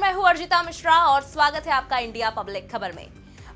मैं हूं अर्जिता मिश्रा और स्वागत है आपका इंडिया पब्लिक खबर में।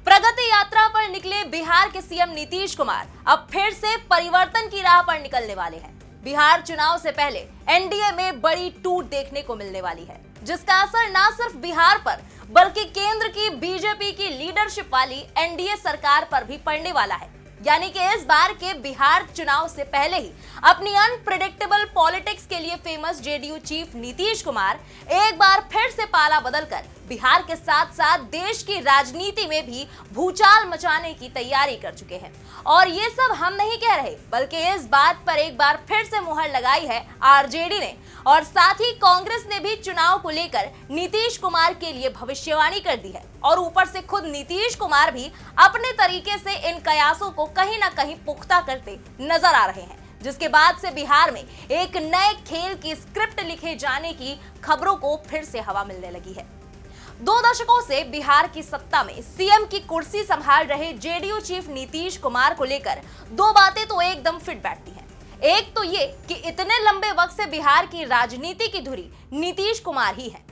प्रगति यात्रा पर निकले बिहार के सीएम नीतीश कुमार अब फिर से परिवर्तन की राह पर निकलने वाले हैं। बिहार चुनाव से पहले एनडीए में बड़ी टूट देखने को मिलने वाली है, जिसका असर न सिर्फ बिहार पर बल्कि केंद्र की बीजेपी की लीडरशिप वाली एनडीए सरकार पर भी पड़ने वाला है। यानी कि इस बार के बिहार चुनाव से पहले ही अपनी अनप्रेडिक्टेबल पॉलिटिक्स के लिए famous JDU chief Nitish Kumar एक बार फिर से पाला बदलकर बिहार के साथ साथ देश की राजनीति में भी भूचाल मचाने की तैयारी कर चुके हैं। और ये सब हम नहीं कह रहे, बल्कि इस बात पर एक बार फिर से मुहर लगाई है आरजेडी ने, और साथ ही कांग्रेस ने भी चुनाव को लेकर नीतीश कुमार के लिए भविष्यवाणी कर दी है। और ऊपर से खुद नीतीश कुमार भी अपने तरीके से इन कयासों को कहीं ना कहीं पुख्ता करते नजर आ रहे हैं, जिसके बाद से बिहार में एक नए खेल की स्क्रिप्ट लिखे जाने की खबरों को फिर से हवा मिलने लगी है। 2 दशकों से बिहार की सत्ता में सीएम की कुर्सी संभाल रहे जेडीयू चीफ नीतीश कुमार को लेकर 2 बातें तो एकदम फिट बैठती हैं। एक तो ये कि इतने लंबे वक्त से बिहार की राजनीति की धुरी नीतीश कुमार ही है।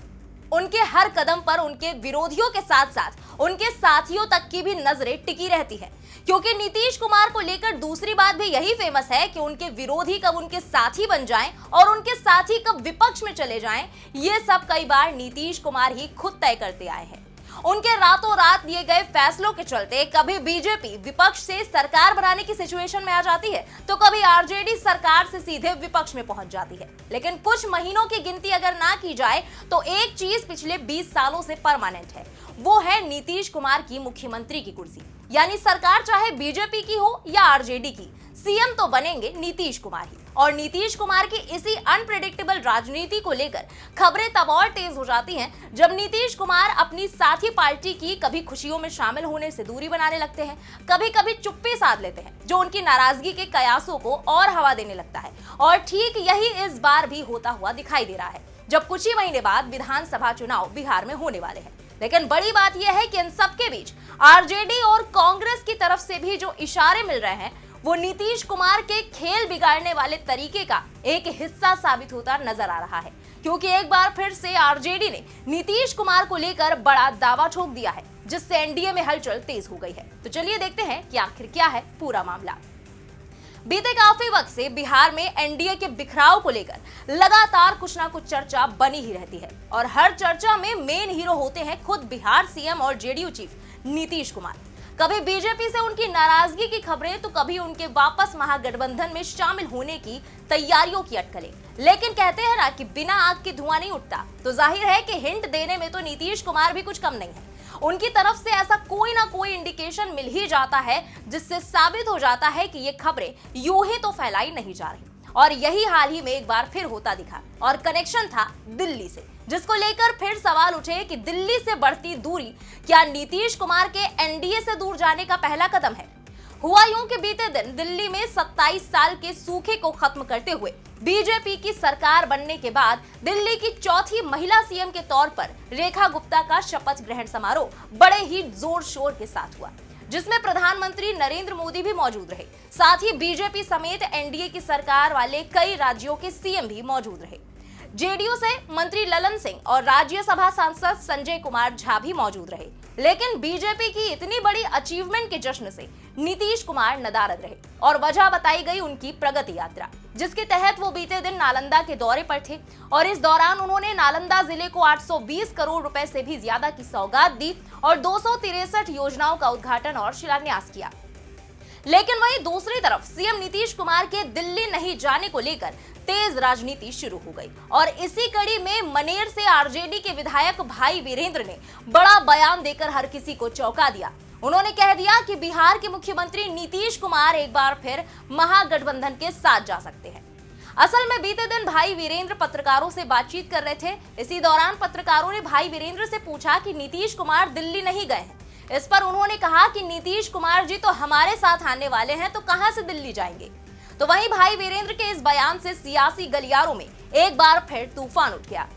उनके हर कदम पर उनके विरोधियों के साथ साथ उनके साथियों तक की भी नजरें टिकी रहती है, क्योंकि नीतीश कुमार को लेकर दूसरी बात भी यही फेमस है कि उनके विरोधी कब उनके साथी बन जाएं और उनके साथी कब विपक्ष में चले जाएं, ये सब कई बार नीतीश कुमार ही खुद तय करते आए हैं। उनके रातों रात लिए गए फैसलों के चलते कभी बीजेपी विपक्ष से सरकार बनाने की सिचुएशन में आ जाती है, तो कभी आरजेडी सरकार से सीधे विपक्ष में पहुंच जाती है। लेकिन कुछ महीनों की गिनती अगर ना की जाए तो एक चीज पिछले 20 सालों से परमानेंट है, वो है नीतीश कुमार की मुख्यमंत्री की कुर्सी। यानी सरकार चाहे बीजेपी की हो या आरजेडी की, सीएम तो बनेंगे नीतीश कुमार ही। और नीतीश कुमार की इसी अनप्रेडिक्टेबल राजनीति को लेकर खबरें तब और तेज हो जाती हैं जब नीतीश कुमार अपनी साथी पार्टी की कभी खुशियों में शामिल होने से दूरी बनाने लगते हैं, कभी कभी चुप्पी साध लेते हैं, जो उनकी नाराजगी के कयासों को और हवा देने लगता है। और ठीक यही इस बार भी होता हुआ दिखाई दे रहा है, जब कुछ ही महीने बाद विधानसभा चुनाव बिहार में होने वाले हैं। लेकिन बड़ी बात यह है कि इन सबके बीच आरजेडी और कांग्रेस की तरफ से भी जो इशारे मिल रहे हैं, वो नीतीश कुमार के खेल बिगाड़ने वाले तरीके का एक हिस्सा साबित होता नजर आ रहा है। क्योंकि एक बार फिर से आरजेडी ने नीतीश कुमार को लेकर बड़ा दावा ठोक दिया है, जिससे एनडीए में हलचल तेज हो गई है। तो चलिए देखते हैं कि आखिर क्या है पूरा मामला। बीते काफी वक्त से बिहार में एनडीए के बिखराव को लेकर लगातार कुछ ना कुछ चर्चा बनी ही रहती है, और हर चर्चा में मेन हीरो होते हैं खुद बिहार सीएम और जेडीयू चीफ नीतीश कुमार। कभी बीजेपी से उनकी नाराजगी की खबरें, तो कभी उनके वापस महागठबंधन में शामिल होने की तैयारियों की अटकलें। लेकिन कहते हैं ना कि बिना आग के धुआं नहीं उठता, तो जाहिर है कि हिंट देने में तो नीतीश कुमार भी कुछ कम नहीं है। उनकी तरफ से ऐसा कोई ना कोई इंडिकेशन मिल ही जाता है, जिससे साबित हो जाता है कि ये खबरें यूं ही तो फैलाई नहीं जा रही। और यही हाल ही में एक बार फिर होता दिखा, और कनेक्शन था दिल्ली से, जिसको लेकर फिर सवाल उठे कि दिल्ली से बढ़ती दूरी क्या नीतीश कुमार के एनडीए से दूर जाने का पहला कदम है। हुआ यूं कि बीते दिन दिल्ली में 27 साल के सूखे को खत्म करते हुए बीजेपी की सरकार बनने के बाद दिल्ली की चौथी महिला सीएम के तौर पर रेखा गुप्ता का शपथ ग्रहण समारोह बड़े ही जोर शोर के साथ हुआ, जिसमें प्रधानमंत्री नरेंद्र मोदी भी मौजूद रहे। साथ ही बीजेपी समेत एनडीए की सरकार वाले कई राज्यों के सीएम भी मौजूद रहे। जेडीयू से मंत्री ललन सिंह और राज्यसभा सांसद संजय कुमार झा भी मौजूद रहे। लेकिन बीजेपी की इतनी बड़ी अचीवमेंट के जश्न से नीतीश कुमार नदारद रहे, और वजह बताई गई उनकी प्रगति यात्रा, जिसके तहत वो बीते दिन नालंदा के दौरे पर थे। और इस दौरान उन्होंने नालंदा जिले को 820 करोड़ रुपए से भी ज्यादा की सौगात दी और 263 योजनाओं का उद्घाटन और शिलान्यास किया। लेकिन वहीं दूसरी तरफ सीएम नीतीश कुमार के दिल्ली नहीं जाने को लेकर तेज राजनीति शुरू हो गई, और इसी कड़ी में मनेर से आरजेडी के विधायक भाई वीरेंद्र ने बड़ा बयान देकर हर किसी को चौंका दिया। उन्होंने कह दिया कि बिहार के मुख्यमंत्री नीतीश कुमार एक बार फिर महागठबंधन के साथ जा सकते हैं। असल में बीते दिन भाई वीरेंद्र पत्रकारों से बातचीत कर रहे थे। इसी दौरान पत्रकारों ने भाई वीरेंद्र से पूछा कि नीतीश कुमार दिल्ली नहीं गए हैं। इस पर उन्होंने कहा कि नीतीश कुमार जी तो हमारे साथ आने वाले हैं, तो कहां से दिल्ली जाएंगे। तो वहीं भाई वीरेंद्र के इस बयान से सियासी गलियारों में एक बार फिर तूफान उठ गया।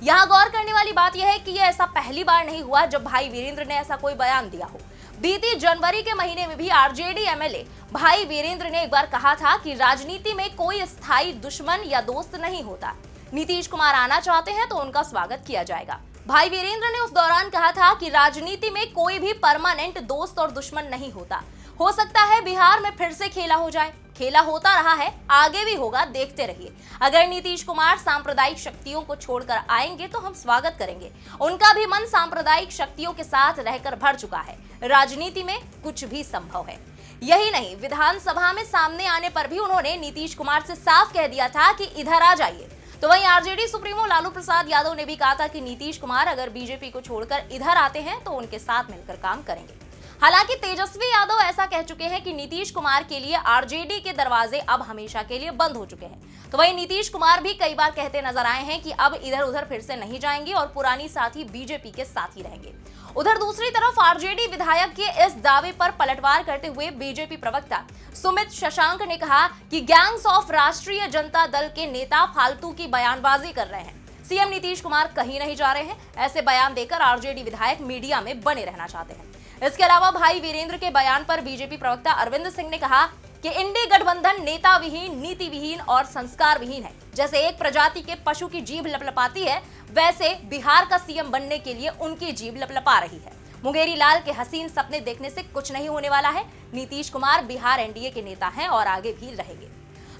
यहाँ गौर करने वाली बात यह है कि यह ऐसा पहली बार नहीं हुआ जब भाई वीरेंद्र ने ऐसा कोई बयान दिया हो। बीती जनवरी के महीने में भी आरजेडी एमएलए भाई वीरेंद्र ने एक बार कहा था कि राजनीति में कोई स्थायी दुश्मन या दोस्त नहीं होता। नीतीश कुमार आना चाहते हैं तो उनका स्वागत किया जाएगा। भाई वीरेंद्र ने उस दौरान कहा था कि राजनीति में कोई भी परमानेंट दोस्त और दुश्मन नहीं होता। हो सकता है बिहार में फिर से खेला हो जाए, खेला होता रहा है, आगे भी होगा, देखते रहिए। अगर नीतीश कुमार सांप्रदायिक शक्तियों को छोड़कर आएंगे तो हम स्वागत करेंगे। उनका भी मन सांप्रदायिक शक्तियों के साथ रहकर भर चुका है। राजनीति में कुछ भी संभव है। यही नहीं, विधानसभा में सामने आने पर भी उन्होंने नीतीश कुमार से साफ कह दिया था कि इधर आ जाइए। तो वहीं आरजेडी सुप्रीमो लालू प्रसाद यादव ने भी कहा था कि नीतीश कुमार अगर बीजेपी को छोड़कर इधर आते हैं तो उनके साथ मिलकर काम करेंगे। हालांकि तेजस्वी यादव ऐसा कह चुके हैं कि नीतीश कुमार के लिए आरजेडी के दरवाजे अब हमेशा के लिए बंद हो चुके हैं। तो वहीं नीतीश कुमार भी कई बार कहते नजर आए हैं कि अब इधर उधर फिर से नहीं जाएंगे और पुरानी साथी बीजेपी के साथ ही रहेंगे। उधर दूसरी तरफ आरजेडी विधायक के इस दावे पर पलटवार करते हुए बीजेपी प्रवक्ता सुमित शशांक ने कहा कि गैंग्स ऑफ राष्ट्रीय जनता दल के नेता फालतू की बयानबाजी कर रहे हैं। सीएम नीतीश कुमार कहीं नहीं जा रहे हैं। ऐसे बयान देकर आरजेडी विधायक मीडिया में बने रहना चाहते हैं। इसके अलावा भाई वीरेंद्र के बयान पर बीजेपी प्रवक्ता अरविंद सिंह ने कहा कि इंडी गठबंधन नेता विहीन, नीति विहीन और संस्कार विहीन है। जैसे एक प्रजाति के पशु की जीभ लपलपाती है, वैसे बिहार का सीएम बनने के लिए उनकी जीभ लपलपा रही है। मुंगेरी लाल के हसीन सपने देखने से कुछ नहीं होने वाला है। नीतीश कुमार बिहार एनडीए के नेता हैं और आगे भी रहेंगे।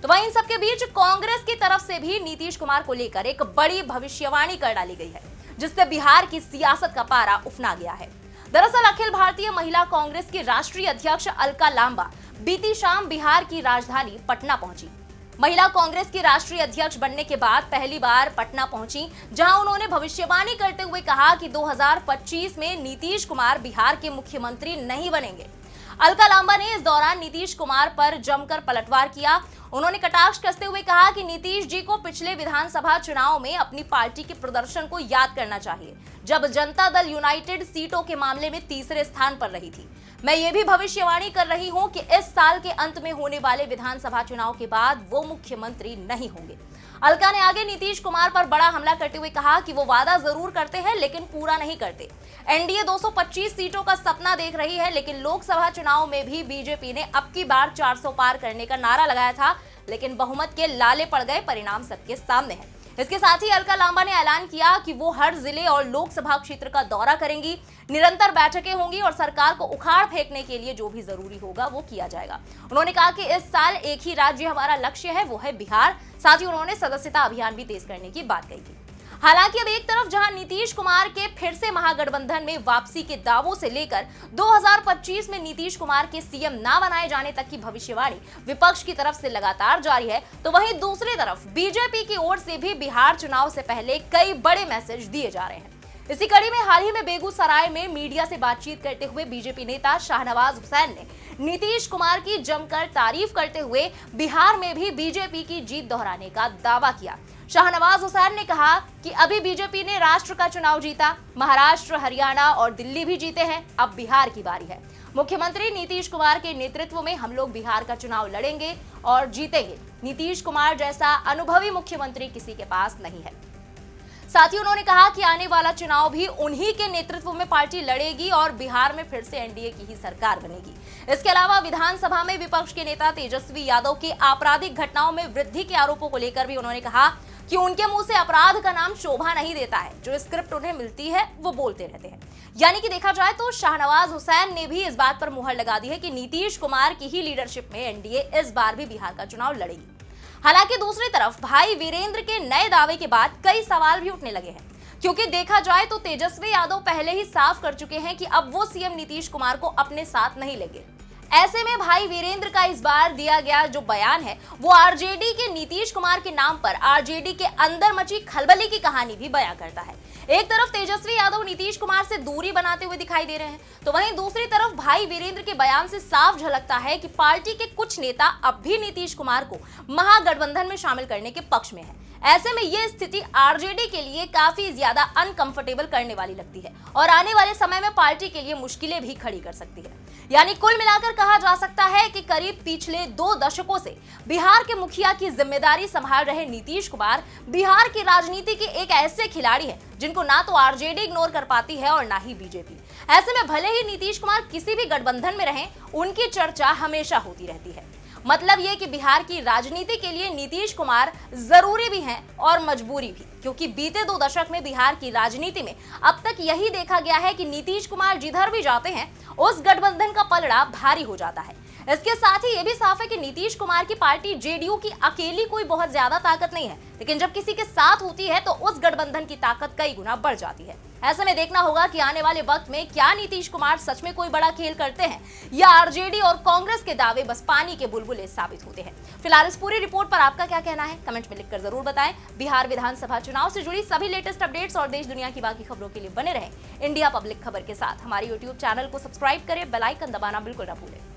तो वहीं इन सबके बीच कांग्रेस की तरफ से भी नीतीश कुमार को लेकर एक बड़ी भविष्यवाणी कर डाली गई है, जिससे बिहार की सियासत का पारा उफना गया है। दरअसल अखिल भारतीय महिला कांग्रेस की राष्ट्रीय अध्यक्ष अलका लांबा बीती शाम बिहार की राजधानी पटना पहुंची। महिला कांग्रेस की राष्ट्रीय अध्यक्ष बनने के बाद पहली बार पटना पहुंची, जहां उन्होंने भविष्यवाणी करते हुए कहा कि 2025 में नीतीश कुमार बिहार के मुख्यमंत्री नहीं बनेंगे। अलका लांबा ने इस दौरान नीतीश कुमार पर जमकर पलटवार किया। उन्होंने कटाक्ष कसते हुए कहा कि नीतीश जी को पिछले विधानसभा चुनाव में अपनी पार्टी के प्रदर्शन को याद करना चाहिए, जब जनता दल यूनाइटेड सीटों के मामले में तीसरे स्थान पर रही थी। मैं ये भी भविष्यवाणी कर रही हूं कि इस साल के अंत में होने वाले विधानसभा चुनाव के बाद वो मुख्यमंत्री नहीं होंगे। अलका ने आगे नीतीश कुमार पर बड़ा हमला करते हुए कहा कि वो वादा जरूर करते हैं लेकिन पूरा नहीं करते। एनडीए 225 सीटों का सपना देख रही है, लेकिन लोकसभा चुनाव में भी बीजेपी ने अब की बार 400 पार करने का नारा लगाया था, लेकिन बहुमत के लाले पड़ गए। परिणाम सबके सामने है। इसके साथ ही अलका लांबा ने ऐलान किया कि वो हर जिले और लोकसभा क्षेत्र का दौरा करेंगी, निरंतर बैठकें होंगी और सरकार को उखाड़ फेंकने के लिए जो भी जरूरी होगा वो किया जाएगा। उन्होंने कहा कि इस साल एक ही राज्य हमारा लक्ष्य है, वो है बिहार। साथ ही उन्होंने सदस्यता अभियान भी तेज करने की बात कही थी। हालांकि अब एक तरफ जहां नीतीश कुमार के फिर से महागठबंधन में वापसी के दावों से लेकर 2025 में नीतीश कुमार के सीएम ना बनाए जाने तक की भविष्यवाणी विपक्ष की तरफ से लगातार जारी है, तो वहीं दूसरी तरफ बीजेपी की ओर से भी बिहार चुनाव से पहले कई बड़े मैसेज दिए जा रहे हैं। इसी कड़ी में हाल ही में बेगूसराय में मीडिया से बातचीत करते हुए बीजेपी नेता शाहनवाज हुसैन ने नीतीश कुमार की जमकर तारीफ करते हुए बिहार में भी बीजेपी की जीत दोहराने का दावा किया। शाहनवाज हुसैन ने कहा कि अभी बीजेपी ने राष्ट्र का चुनाव जीता, महाराष्ट्र, हरियाणा और दिल्ली भी जीते हैं, अब बिहार की बारी है। मुख्यमंत्री नीतीश कुमार के नेतृत्व में हम लोग बिहार का चुनाव लड़ेंगे और जीतेंगे। नीतीश कुमार जैसा अनुभवी मुख्यमंत्री किसी के पास नहीं है। साथ ही उन्होंने कहा कि आने वाला चुनाव भी उन्हीं के नेतृत्व में पार्टी लड़ेगी और बिहार में फिर से एनडीए की ही सरकार बनेगी। इसके अलावा विधानसभा में विपक्ष के नेता तेजस्वी यादव के आपराधिक घटनाओं में वृद्धि के आरोपों को लेकर भी उन्होंने कहा कि उनके मुंह से अपराध का नाम शोभा नहीं देता है, जो स्क्रिप्ट उन्हें मिलती है वो बोलते रहते हैं। यानी कि देखा जाए तो शाहनवाज हुसैन ने भी इस बात पर मुहर लगा दी है कि नीतीश कुमार की ही लीडरशिप में एनडीए इस बार भी बिहार का चुनाव लड़ेगी। हालांकि दूसरी तरफ भाई वीरेंद्र के नए दावे के बाद कई सवाल भी उठने लगे हैं, क्योंकि देखा जाए तो तेजस्वी यादव पहले ही साफ कर चुके हैं कि अब वो सीएम नीतीश कुमार को अपने साथ नहीं लेंगे। ऐसे में भाई वीरेंद्र का इस बार दिया गया जो बयान है वो आरजेडी के नीतीश कुमार के नाम पर आरजेडी के अंदर मची खलबली की कहानी भी बयां करता है। एक तरफ तेजस्वी यादव नीतीश कुमार से दूरी बनाते हुए दिखाई दे रहे हैं, तो वहीं दूसरी तरफ भाई वीरेंद्र के बयान से साफ झलकता है कि पार्टी के कुछ नेता अब भी नीतीश कुमार को महागठबंधन में शामिल करने के पक्ष में है। ऐसे में ये स्थिति आरजेडी के लिए काफी ज्यादा अनकंफर्टेबल करने वाली लगती है और आने वाले समय में पार्टी के लिए मुश्किलें भी खड़ी कर सकती है। यानी कुल मिलाकर कहा जा सकता है कि करीब पिछले 2 दशकों से बिहार के मुखिया की जिम्मेदारी संभाल रहे नीतीश कुमार बिहार की राजनीति के एक ऐसे खिलाड़ी हैं जिनको ना तो आरजेडी इग्नोर कर पाती है और ना ही बीजेपी। ऐसे में भले ही नीतीश कुमार किसी भी गठबंधन में रहें, उनकी चर्चा हमेशा होती रहती है। मतलब ये कि बिहार की राजनीति के लिए नीतीश कुमार जरूरी भी हैं और मजबूरी भी, क्योंकि बीते 2 दशक में बिहार की राजनीति में अब तक यही देखा गया है कि नीतीश कुमार जिधर भी जाते हैं उस गठबंधन का पलड़ा भारी हो जाता है। इसके साथ ही ये भी साफ है कि नीतीश कुमार की पार्टी जेडीयू की अकेली कोई बहुत ज्यादा ताकत नहीं है, लेकिन जब किसी के साथ होती है तो उस गठबंधन की ताकत कई गुना बढ़ जाती है। ऐसे में देखना होगा कि आने वाले वक्त में क्या नीतीश कुमार सच में कोई बड़ा खेल करते हैं या आरजेडी और कांग्रेस के दावे बस पानी के बुलबुले साबित होते हैं। फिलहाल इस पूरी रिपोर्ट पर आपका क्या कहना है, कमेंट में लिखकर जरूर बताएं। बिहार विधानसभा चुनाव से जुड़ी सभी लेटेस्ट अपडेट्स और देश दुनिया की बाकी खबरों के लिए बने रहें इंडिया पब्लिक खबर के साथ। हमारे यूट्यूब चैनल को सब्सक्राइब करें, बेल आइकन दबाना बिल्कुल न भूलें।